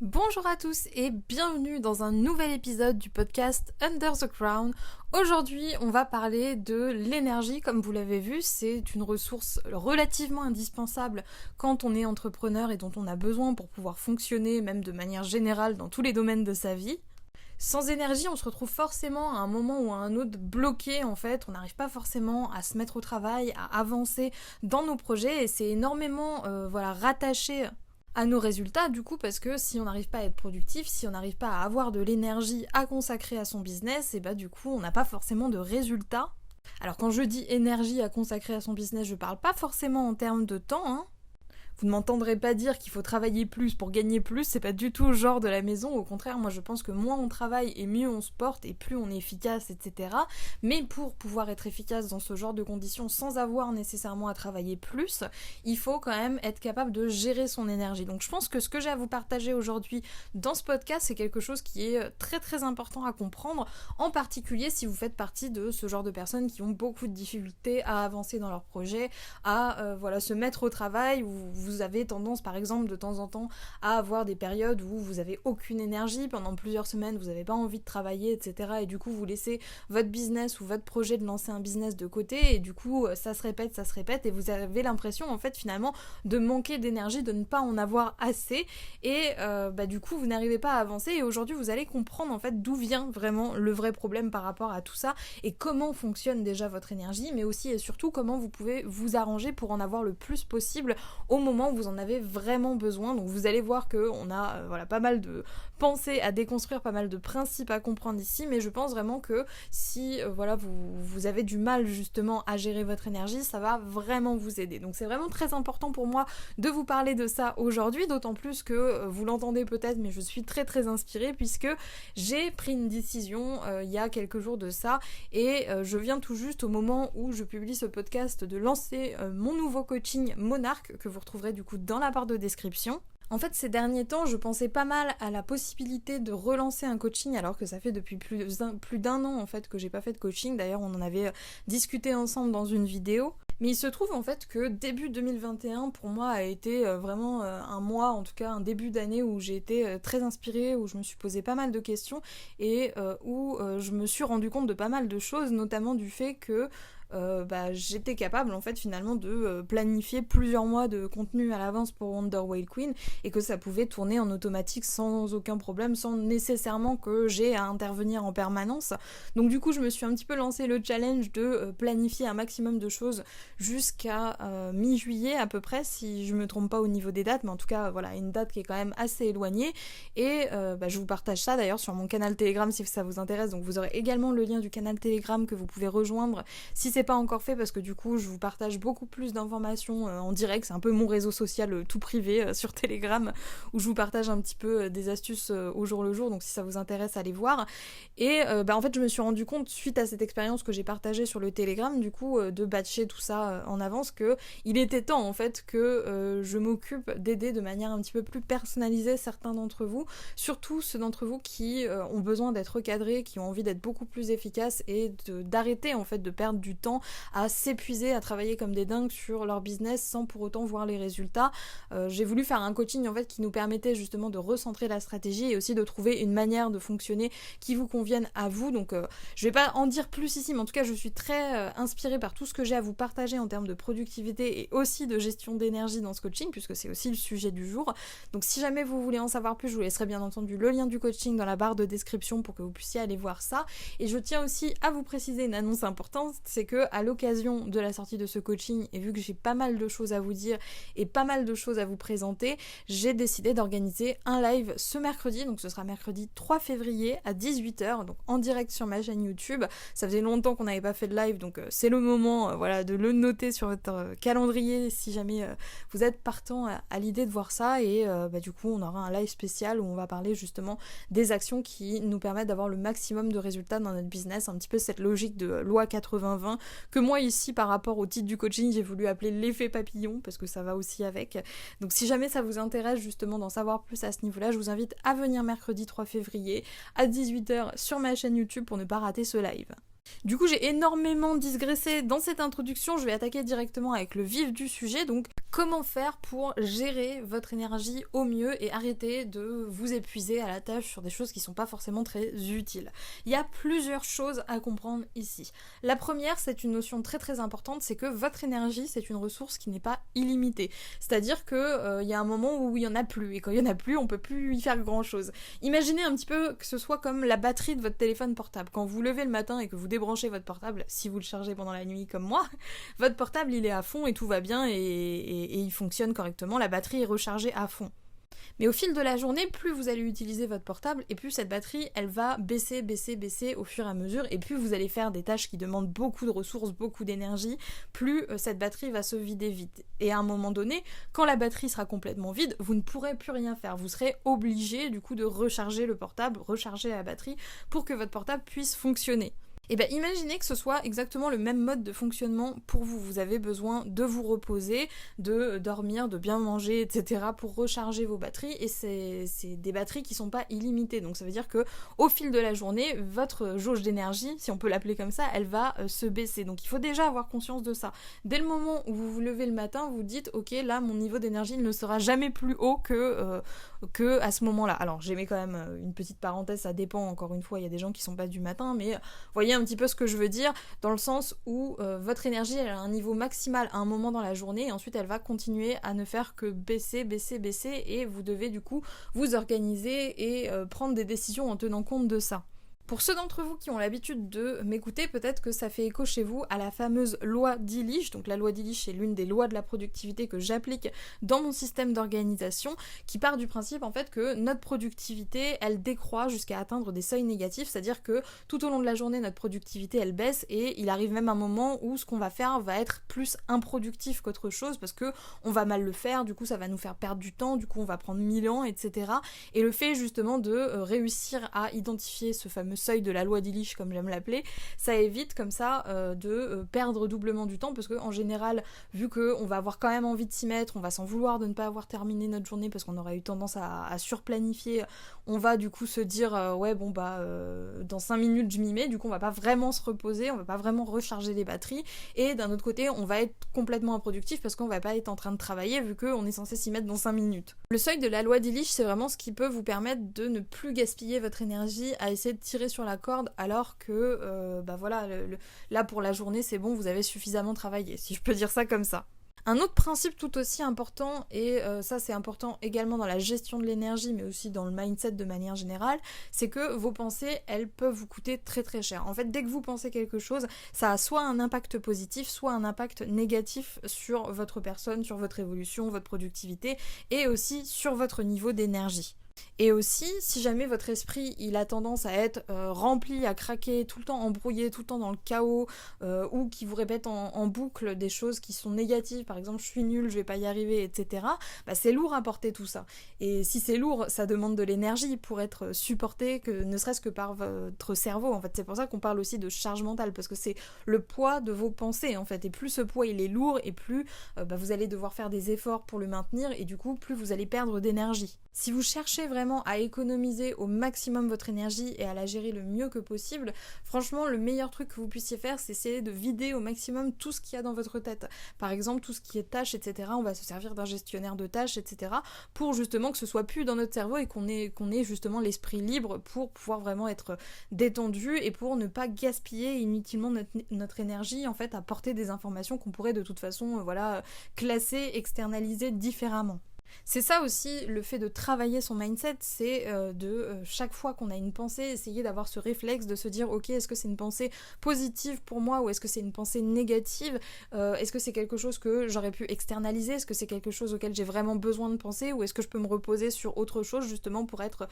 Bonjour à tous et bienvenue dans un nouvel épisode du podcast Under the Crown. Aujourd'hui, on va parler de l'énergie. Comme vous l'avez vu, c'est une ressource relativement indispensable quand on est entrepreneur et dont on a besoin pour pouvoir fonctionner, même de manière générale, dans tous les domaines de sa vie. Sans énergie, on se retrouve forcément à un moment ou à un autre bloqué en fait, on n'arrive pas forcément à se mettre au travail, à avancer dans nos projets et c'est énormément rattaché à nos résultats du coup parce que si on n'arrive pas à être productif, si on n'arrive pas à avoir de l'énergie à consacrer à son business, et bah du coup on n'a pas forcément de résultats. Alors quand je dis énergie à consacrer à son business, je parle pas forcément en termes de temps, hein. Vous ne m'entendrez pas dire qu'il faut travailler plus pour gagner plus, c'est pas du tout le genre de la maison, au contraire, moi je pense que moins on travaille et mieux on se porte et plus on est efficace, etc. Mais pour pouvoir être efficace dans ce genre de conditions sans avoir nécessairement à travailler plus, il faut quand même être capable de gérer son énergie. Donc je pense que ce que j'ai à vous partager aujourd'hui dans ce podcast, c'est quelque chose qui est très très important à comprendre, en particulier si vous faites partie de ce genre de personnes qui ont beaucoup de difficultés à avancer dans leur projet, à se mettre au travail, ou vous avez tendance par exemple de temps en temps à avoir des périodes où vous avez aucune énergie, pendant plusieurs semaines vous n'avez pas envie de travailler, etc. Et du coup vous laissez votre business ou votre projet de lancer un business de côté et du coup ça se répète et vous avez l'impression en fait finalement de manquer d'énergie, de ne pas en avoir assez et du coup vous n'arrivez pas à avancer. Et aujourd'hui vous allez comprendre en fait d'où vient vraiment le vrai problème par rapport à tout ça et comment fonctionne déjà votre énergie, mais aussi et surtout comment vous pouvez vous arranger pour en avoir le plus possible au moment où vous en avez vraiment besoin. Donc vous allez voir qu'on a pas mal de pensées à déconstruire, pas mal de principes à comprendre ici, mais je pense vraiment que si vous avez du mal justement à gérer votre énergie, ça va vraiment vous aider. Donc c'est vraiment très important pour moi de vous parler de ça aujourd'hui, d'autant plus que vous l'entendez peut-être, mais je suis très très inspirée puisque j'ai pris une décision il y a quelques jours de ça et je viens tout juste au moment où je publie ce podcast de lancer mon nouveau coaching Monarque que vous retrouverez du coup dans la barre de description. En fait, ces derniers temps, je pensais pas mal à la possibilité de relancer un coaching alors que ça fait depuis plus d'un an en fait que j'ai pas fait de coaching. D'ailleurs, on en avait discuté ensemble dans une vidéo. Mais il se trouve en fait que début 2021 pour moi a été vraiment un mois, en tout cas un début d'année où j'ai été très inspirée, où je me suis posé pas mal de questions et où je me suis rendu compte de pas mal de choses, notamment du fait que j'étais capable en fait finalement de planifier plusieurs mois de contenu à l'avance pour Wonder Whale Queen et que ça pouvait tourner en automatique sans aucun problème, sans nécessairement que j'ai à intervenir en permanence. Donc du coup je me suis un petit peu lancé le challenge de planifier un maximum de choses jusqu'à mi-juillet à peu près, si je me trompe pas au niveau des dates, mais en tout cas voilà, une date qui est quand même assez éloignée et je vous partage ça d'ailleurs sur mon canal Telegram si ça vous intéresse. Donc vous aurez également le lien du canal Telegram que vous pouvez rejoindre si c'est pas encore fait, parce que du coup je vous partage beaucoup plus d'informations en direct. C'est un peu mon réseau social tout privé sur Telegram où je vous partage un petit peu des astuces au jour le jour, donc si ça vous intéresse allez voir. Et en fait je me suis rendu compte suite à cette expérience que j'ai partagée sur le Telegram du coup de batcher tout ça en avance, que il était temps en fait que je m'occupe d'aider de manière un petit peu plus personnalisée certains d'entre vous, surtout ceux d'entre vous qui ont besoin d'être recadrés, qui ont envie d'être beaucoup plus efficaces et d'arrêter en fait de perdre du temps à s'épuiser, à travailler comme des dingues sur leur business sans pour autant voir les résultats. J'ai voulu faire un coaching en fait qui nous permettait justement de recentrer la stratégie et aussi de trouver une manière de fonctionner qui vous convienne à vous. Donc je vais pas en dire plus ici, mais en tout cas je suis très inspirée par tout ce que j'ai à vous partager en termes de productivité et aussi de gestion d'énergie dans ce coaching, puisque c'est aussi le sujet du jour. Donc si jamais vous voulez en savoir plus, je vous laisserai bien entendu le lien du coaching dans la barre de description pour que vous puissiez aller voir ça. Et je tiens aussi à vous préciser une annonce importante, c'est que à l'occasion de la sortie de ce coaching, et vu que j'ai pas mal de choses à vous dire et pas mal de choses à vous présenter, j'ai décidé d'organiser un live ce mercredi. Donc ce sera mercredi 3 février à 18h, donc en direct sur ma chaîne YouTube. Ça faisait longtemps qu'on n'avait pas fait de live, donc c'est le moment de le noter sur votre calendrier si jamais vous êtes partant à l'idée de voir ça. Et du coup on aura un live spécial où on va parler justement des actions qui nous permettent d'avoir le maximum de résultats dans notre business, un petit peu cette logique de loi 80-20 que moi ici par rapport au titre du coaching j'ai voulu appeler l'effet papillon parce que ça va aussi avec. Donc si jamais ça vous intéresse justement d'en savoir plus à ce niveau-là, je vous invite à venir mercredi 3 février à 18h sur ma chaîne YouTube pour ne pas rater ce live. Du coup, j'ai énormément digressé dans cette introduction, je vais attaquer directement avec le vif du sujet, donc comment faire pour gérer votre énergie au mieux et arrêter de vous épuiser à la tâche sur des choses qui sont pas forcément très utiles. Il y a plusieurs choses à comprendre ici. La première, c'est une notion très très importante, c'est que votre énergie, c'est une ressource qui n'est pas illimitée. C'est-à-dire que y a un moment où il y en a plus, et quand il y en a plus, on peut plus y faire grand chose. Imaginez un petit peu que ce soit comme la batterie de votre téléphone portable. Quand vous levez le matin et que vous débranchez votre portable, si vous le chargez pendant la nuit comme moi, votre portable il est à fond et tout va bien et il fonctionne correctement, la batterie est rechargée à fond. Mais au fil de la journée, plus vous allez utiliser votre portable et plus cette batterie, elle va baisser au fur et à mesure, et plus vous allez faire des tâches qui demandent beaucoup de ressources, beaucoup d'énergie, plus cette batterie va se vider vite. Et à un moment donné, quand la batterie sera complètement vide, vous ne pourrez plus rien faire. Vous serez obligé du coup de recharger le portable, recharger la batterie pour que votre portable puisse fonctionner. Et bien imaginez que ce soit exactement le même mode de fonctionnement pour vous. Vous avez besoin de vous reposer, de dormir, de bien manger, etc. pour recharger vos batteries, et c'est des batteries qui sont pas illimitées. Donc ça veut dire que au fil de la journée, votre jauge d'énergie, si on peut l'appeler comme ça, elle va se baisser. Donc il faut déjà avoir conscience de ça. Dès le moment où vous vous levez le matin, vous dites ok, là mon niveau d'énergie ne sera jamais plus haut que à ce moment-là. Alors j'émets quand même une petite parenthèse, ça dépend, encore une fois, il y a des gens qui sont pas du matin, mais voyez un petit peu ce que je veux dire, dans le sens où votre énergie elle a un niveau maximal à un moment dans la journée, et ensuite elle va continuer à ne faire que baisser, et vous devez du coup vous organiser et prendre des décisions en tenant compte de ça. Pour ceux d'entre vous qui ont l'habitude de m'écouter, peut-être que ça fait écho chez vous à la fameuse loi d'Illich. Donc la loi d'Illich, c'est l'une des lois de la productivité que j'applique dans mon système d'organisation, qui part du principe en fait que notre productivité, elle décroît jusqu'à atteindre des seuils négatifs, c'est-à-dire que tout au long de la journée, notre productivité, elle baisse, et il arrive même un moment où ce qu'on va faire va être plus improductif qu'autre chose, parce que on va mal le faire, du coup ça va nous faire perdre du temps, du coup on va prendre 1000 ans, etc. Et le fait justement de réussir à identifier ce fameux seuil de la loi d'Illich, comme j'aime l'appeler, ça évite comme ça de perdre doublement du temps, parce que en général, vu qu'on va avoir quand même envie de s'y mettre, on va s'en vouloir de ne pas avoir terminé notre journée parce qu'on aura eu tendance à surplanifier, on va du coup se dire ouais bon bah dans 5 minutes je m'y mets, du coup on va pas vraiment se reposer, on va pas vraiment recharger les batteries, et d'un autre côté on va être complètement improductif parce qu'on va pas être en train de travailler vu qu'on est censé s'y mettre dans 5 minutes. Le seuil de la loi d'Illich, c'est vraiment ce qui peut vous permettre de ne plus gaspiller votre énergie à essayer de tirer sur la corde, alors que bah voilà, là pour la journée c'est bon, vous avez suffisamment travaillé, si je peux dire ça comme ça. Un autre principe tout aussi important, et ça c'est important également dans la gestion de l'énergie, mais aussi dans le mindset de manière générale, c'est que vos pensées, elles peuvent vous coûter très très cher. En fait, dès que vous pensez quelque chose, ça a soit un impact positif, soit un impact négatif sur votre personne, sur votre évolution, votre productivité, et aussi sur votre niveau d'énergie. Et aussi, si jamais votre esprit il a tendance à être rempli, à craquer, tout le temps embrouillé, tout le temps dans le chaos, ou qui vous répète en boucle des choses qui sont négatives, par exemple je suis nulle, je vais pas y arriver, etc., bah, c'est lourd à porter tout ça. Et si c'est lourd, ça demande de l'énergie pour être supporté, que ne serait-ce que par votre cerveau. En fait, c'est pour ça qu'on parle aussi de charge mentale, parce que c'est le poids de vos pensées en fait. Et plus ce poids il est lourd, et plus bah, vous allez devoir faire des efforts pour le maintenir, et du coup plus vous allez perdre d'énergie. Si vous cherchez vraiment à économiser au maximum votre énergie et à la gérer le mieux que possible, franchement le meilleur truc que vous puissiez faire, c'est essayer de vider au maximum tout ce qu'il y a dans votre tête. Par exemple tout ce qui est tâches, etc. On va se servir d'un gestionnaire de tâches, etc. pour justement que ce soit plus dans notre cerveau et qu'on ait justement l'esprit libre pour pouvoir vraiment être détendu et pour ne pas gaspiller inutilement notre énergie en fait à porter des informations qu'on pourrait de toute façon classer, externaliser différemment. C'est ça aussi le fait de travailler son mindset, c'est chaque fois qu'on a une pensée, essayer d'avoir ce réflexe de se dire ok, est-ce que c'est une pensée positive pour moi ou est-ce que c'est une pensée négative, est-ce que c'est quelque chose que j'aurais pu externaliser, est-ce que c'est quelque chose auquel j'ai vraiment besoin de penser, ou est-ce que je peux me reposer sur autre chose justement pour être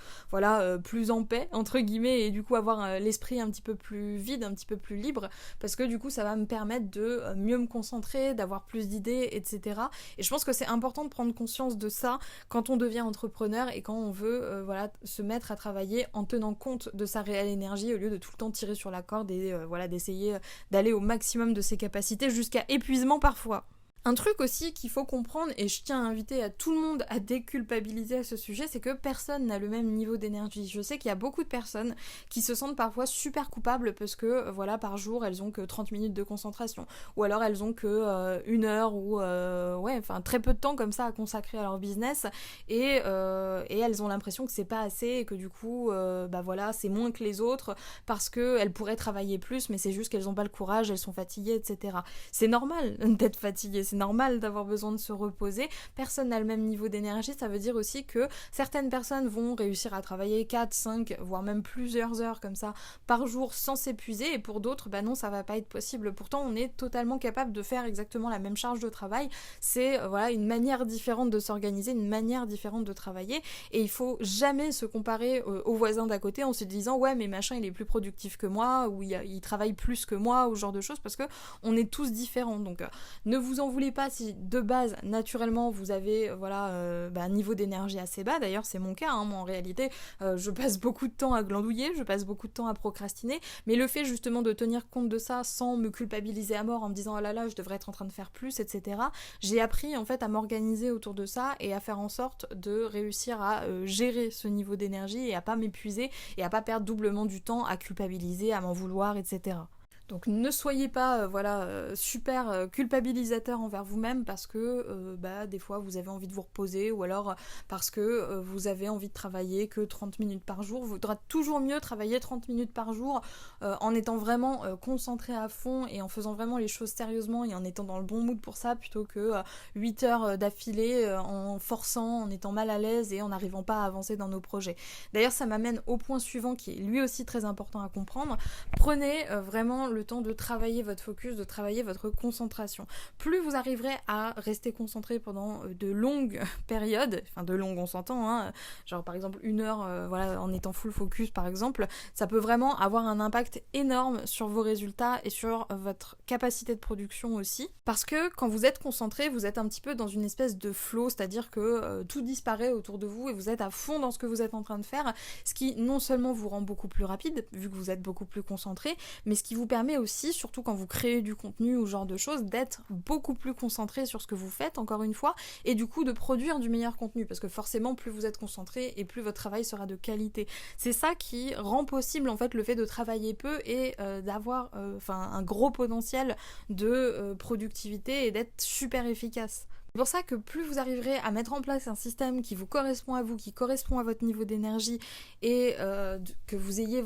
plus en paix entre guillemets, et du coup avoir l'esprit un petit peu plus vide, un petit peu plus libre, parce que du coup ça va me permettre de mieux me concentrer, d'avoir plus d'idées, etc. Et je pense que c'est important de prendre conscience de ça quand on devient entrepreneur et quand on veut se mettre à travailler en tenant compte de sa réelle énergie au lieu de tout le temps tirer sur la corde et d'essayer d'aller au maximum de ses capacités jusqu'à épuisement parfois. Un truc aussi qu'il faut comprendre, et je tiens à inviter à tout le monde à déculpabiliser à ce sujet, c'est que personne n'a le même niveau d'énergie. Je sais qu'il y a beaucoup de personnes qui se sentent parfois super coupables parce que voilà, par jour elles ont que 30 minutes de concentration, ou alors elles ont que 1 heure ou très peu de temps comme ça à consacrer à leur business, et elles ont l'impression que c'est pas assez et que du coup c'est moins que les autres parce qu'elles pourraient travailler plus, mais c'est juste qu'elles n'ont pas le courage, elles sont fatiguées, etc. C'est normal d'être fatigué, c'est normal d'avoir besoin de se reposer. Personne n'a le même niveau d'énergie. Ça veut dire aussi que certaines personnes vont réussir à travailler 4, 5, voire même plusieurs heures comme ça par jour sans s'épuiser, et pour d'autres, non, ça va pas être possible. Pourtant, on est totalement capable de faire exactement la même charge de travail. C'est une manière différente de s'organiser, une manière différente de travailler, et il faut jamais se comparer aux voisins d'à côté en se disant ouais, mais machin il est plus productif que moi, ou il travaille plus que moi, ou ce genre de choses, parce que on est tous différents. Donc ne vous en voulez pas si de base naturellement vous avez un niveau d'énergie assez bas. D'ailleurs c'est mon cas, hein. Moi en réalité je passe beaucoup de temps à glandouiller, je passe beaucoup de temps à procrastiner, mais le fait justement de tenir compte de ça sans me culpabiliser à mort en me disant oh là là je devrais être en train de faire plus, etc., j'ai appris en fait à m'organiser autour de ça et à faire en sorte de réussir à gérer ce niveau d'énergie et à pas m'épuiser et à pas perdre doublement du temps à culpabiliser, à m'en vouloir, etc. Donc ne soyez pas super culpabilisateur envers vous-même parce que des fois vous avez envie de vous reposer, ou alors parce que vous avez envie de travailler que 30 minutes par jour. Il vaudra toujours mieux travailler 30 minutes par jour en étant vraiment concentré à fond et en faisant vraiment les choses sérieusement et en étant dans le bon mood pour ça, plutôt que 8 heures d'affilée en forçant, en étant mal à l'aise et en n'arrivant pas à avancer dans nos projets. D'ailleurs ça m'amène au point suivant qui est lui aussi très important à comprendre. Prenez vraiment le temps de travailler votre focus, de travailler votre concentration. Plus vous arriverez à rester concentré pendant de longues périodes, enfin de longues on s'entend, hein, genre par exemple 1 heure en étant full focus par exemple, ça peut vraiment avoir un impact énorme sur vos résultats et sur votre capacité de production aussi, parce que quand vous êtes concentré, vous êtes un petit peu dans une espèce de flow, c'est-à-dire que tout disparaît autour de vous et vous êtes à fond dans ce que vous êtes en train de faire, ce qui non seulement vous rend beaucoup plus rapide vu que vous êtes beaucoup plus concentré, mais ce qui vous permet aussi, surtout quand vous créez du contenu ou ce genre de choses, d'être beaucoup plus concentré sur ce que vous faites, encore une fois, et du coup de produire du meilleur contenu, parce que forcément plus vous êtes concentré et plus votre travail sera de qualité. C'est ça qui rend possible en fait le fait de travailler peu et d'avoir un gros potentiel de productivité et d'être super efficace. C'est pour ça que plus vous arriverez à mettre en place un système qui vous correspond à vous, qui correspond à votre niveau d'énergie, et que vous ayez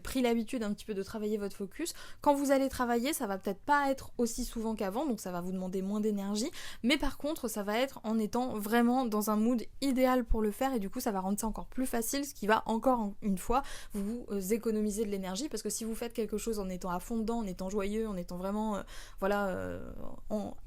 pris l'habitude un petit peu de travailler votre focus, quand vous allez travailler, ça va peut-être pas être aussi souvent qu'avant, donc ça va vous demander moins d'énergie, mais par contre ça va être en étant vraiment dans un mood idéal pour le faire, et du coup ça va rendre ça encore plus facile, ce qui va encore une fois vous économiser de l'énergie, parce que si vous faites quelque chose en étant à fond dedans, en étant joyeux, en étant vraiment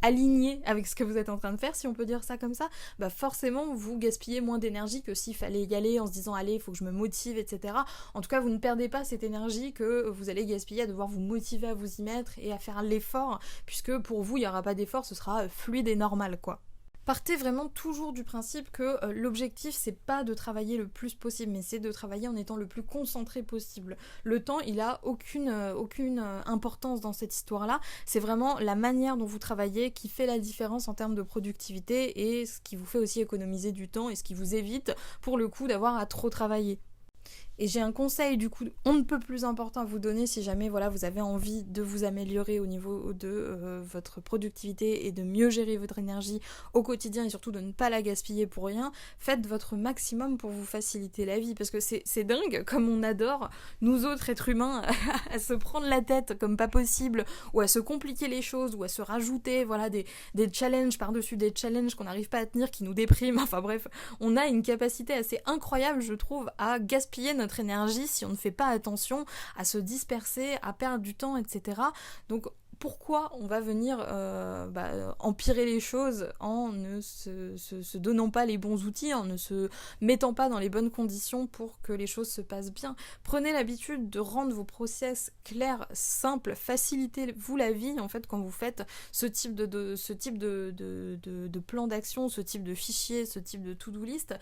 aligné avec ce que vous êtes en train de faire, si on peut dire ça comme ça, forcément vous gaspillez moins d'énergie que s'il fallait y aller en se disant allez il faut que je me motive, etc. En tout cas vous ne perdez pas cette énergie que vous allez gaspiller à devoir vous motiver à vous y mettre et à faire l'effort, puisque pour vous il n'y aura pas d'effort, ce sera fluide et normal quoi. Partez vraiment toujours du principe que l'objectif c'est pas de travailler le plus possible, mais c'est de travailler en étant le plus concentré possible. Le temps il a aucune importance dans cette histoire-là, c'est vraiment la manière dont vous travaillez qui fait la différence en termes de productivité, et ce qui vous fait aussi économiser du temps et ce qui vous évite pour le coup d'avoir à trop travailler. Et j'ai un conseil du coup on ne peut plus important à vous donner si jamais vous avez envie de vous améliorer au niveau de votre productivité et de mieux gérer votre énergie au quotidien, et surtout de ne pas la gaspiller pour rien. Faites votre maximum pour vous faciliter la vie, parce que c'est dingue comme on adore, nous autres êtres humains, à se prendre la tête comme pas possible, ou à se compliquer les choses, ou à se rajouter des challenges par-dessus des challenges qu'on n'arrive pas à tenir, qui nous dépriment. Enfin bref, on a une capacité assez incroyable je trouve à gaspiller notre énergie si on ne fait pas attention, à se disperser, à perdre du temps, etc. Donc pourquoi on va venir empirer les choses en ne se donnant pas les bons outils, en ne se mettant pas dans les bonnes conditions pour que les choses se passent bien. Prenez l'habitude de rendre vos process clairs, simples, facilitez-vous la vie en fait quand vous faites ce type de plan d'action, ce type de fichier, ce type de to-do list.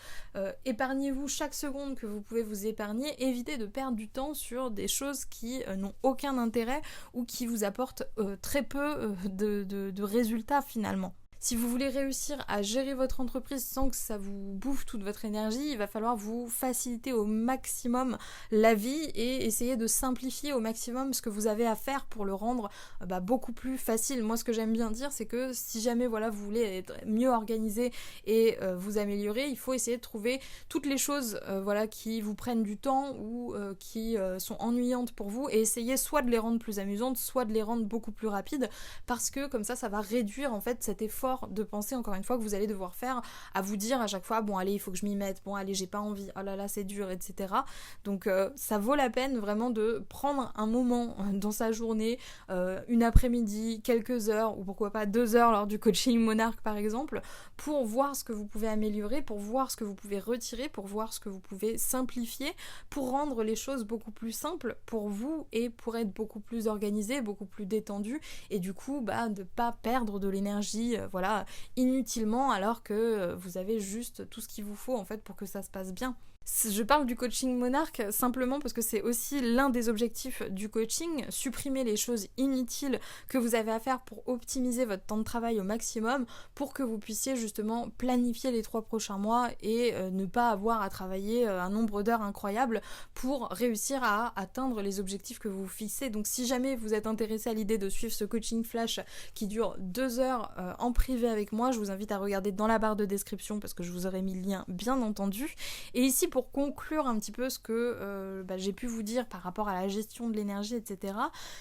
Épargnez-vous chaque seconde que vous pouvez vous épargner, évitez de perdre du temps sur des choses qui n'ont aucun intérêt ou qui vous apportent très peu de résultats finalement. Si vous voulez réussir à gérer votre entreprise sans que ça vous bouffe toute votre énergie, il va falloir vous faciliter au maximum la vie et essayer de simplifier au maximum ce que vous avez à faire pour le rendre beaucoup plus facile. Moi, ce que j'aime bien dire, c'est que si jamais vous voulez être mieux organisé et vous améliorer, il faut essayer de trouver toutes les choses qui vous prennent du temps ou qui sont ennuyantes pour vous et essayer soit de les rendre plus amusantes, soit de les rendre beaucoup plus rapides, parce que comme ça va réduire en fait cet effort de penser, encore une fois, que vous allez devoir faire, à vous dire à chaque fois, bon allez, il faut que je m'y mette, bon allez, j'ai pas envie, oh là là, c'est dur, etc. Donc ça vaut la peine vraiment de prendre un moment dans sa journée, une après-midi, quelques heures, ou pourquoi pas 2 heures lors du coaching Monarque par exemple, pour voir ce que vous pouvez améliorer, pour voir ce que vous pouvez retirer, pour voir ce que vous pouvez simplifier, pour rendre les choses beaucoup plus simples pour vous et pour être beaucoup plus organisé, beaucoup plus détendu, et du coup de pas perdre de l'énergie inutilement, alors que vous avez juste tout ce qu'il vous faut en fait pour que ça se passe bien. Je parle du coaching Monarque simplement parce que c'est aussi l'un des objectifs du coaching, supprimer les choses inutiles que vous avez à faire pour optimiser votre temps de travail au maximum, pour que vous puissiez justement planifier les 3 prochains mois et ne pas avoir à travailler un nombre d'heures incroyable pour réussir à atteindre les objectifs que vous vous fixez. Donc si jamais vous êtes intéressé à l'idée de suivre ce coaching flash qui dure 2 heures en privé avec moi, je vous invite à regarder dans la barre de description parce que je vous aurai mis le lien bien entendu. Et ici, pour conclure un petit peu ce que j'ai pu vous dire par rapport à la gestion de l'énergie, etc.,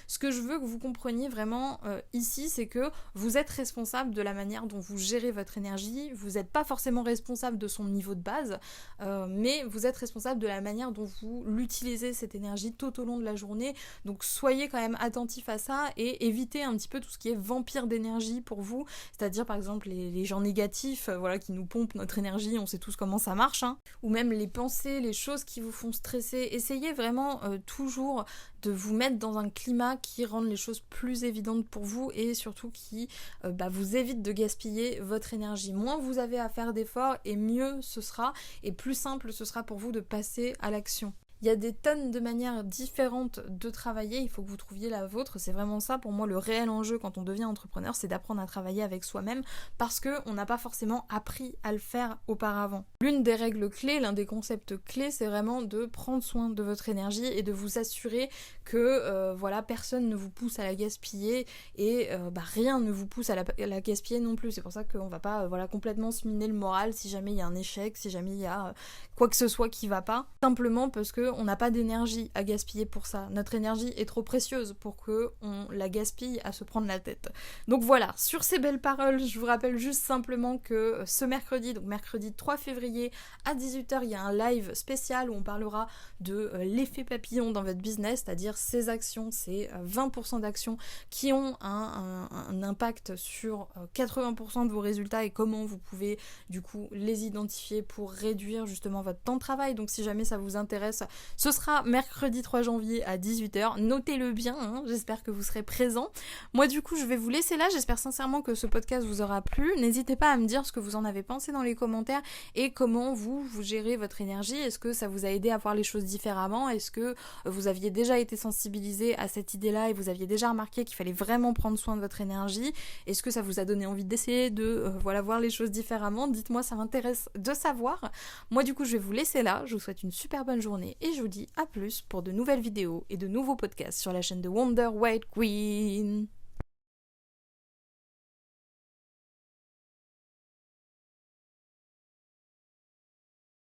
ce que je veux que vous compreniez vraiment ici, c'est que vous êtes responsable de la manière dont vous gérez votre énergie. Vous n'êtes pas forcément responsable de son niveau de base, mais vous êtes responsable de la manière dont vous l'utilisez, cette énergie, tout au long de la journée. Donc soyez quand même attentifs à ça et évitez un petit peu tout ce qui est vampire d'énergie pour vous, c'est-à-dire par exemple les gens négatifs qui nous pompent notre énergie, on sait tous comment ça marche, ou même les pensées, les choses qui vous font stresser. Essayez vraiment toujours de vous mettre dans un climat qui rende les choses plus évidentes pour vous et surtout qui vous évite de gaspiller votre énergie. Moins vous avez à faire d'efforts et mieux ce sera et plus simple ce sera pour vous de passer à l'action. Il y a des tonnes de manières différentes de travailler, il faut que vous trouviez la vôtre, c'est vraiment ça pour moi le réel enjeu quand on devient entrepreneur, c'est d'apprendre à travailler avec soi-même parce qu'on n'a pas forcément appris à le faire auparavant. L'une des règles clés, l'un des concepts clés, c'est vraiment de prendre soin de votre énergie et de vous assurer que personne ne vous pousse à la gaspiller et rien ne vous pousse à la gaspiller non plus. C'est pour ça qu'on va pas complètement se miner le moral si jamais il y a un échec, si jamais il y a quoi que ce soit qui va pas, simplement parce que on n'a pas d'énergie à gaspiller pour ça. Notre énergie est trop précieuse pour que on la gaspille à se prendre la tête. Donc voilà, sur ces belles paroles, je vous rappelle juste simplement que ce mercredi, donc mercredi 3 février à 18h, il y a un live spécial où on parlera de l'effet papillon dans votre business, c'est-à-dire ces actions, ces 20% d'actions qui ont un impact sur 80% de vos résultats et comment vous pouvez du coup les identifier pour réduire justement votre temps de travail. Donc si jamais ça vous intéresse, ce sera mercredi 3 janvier à 18h. Notez-le bien, j'espère que vous serez présents. Moi du coup je vais vous laisser là, j'espère sincèrement que ce podcast vous aura plu. N'hésitez pas à me dire ce que vous en avez pensé dans les commentaires et comment vous gérez votre énergie. Est-ce que ça vous a aidé à voir les choses différemment? Est-ce que vous aviez déjà été sensibilisé à cette idée-là et vous aviez déjà remarqué qu'il fallait vraiment prendre soin de votre énergie? Est-ce que ça vous a donné envie d'essayer de voir les choses différemment? Dites-moi, ça m'intéresse de savoir. Moi du coup je vais vous laisser là, je vous souhaite une super bonne journée et je vous dis à plus pour de nouvelles vidéos et de nouveaux podcasts sur la chaîne de Wonder White Queen.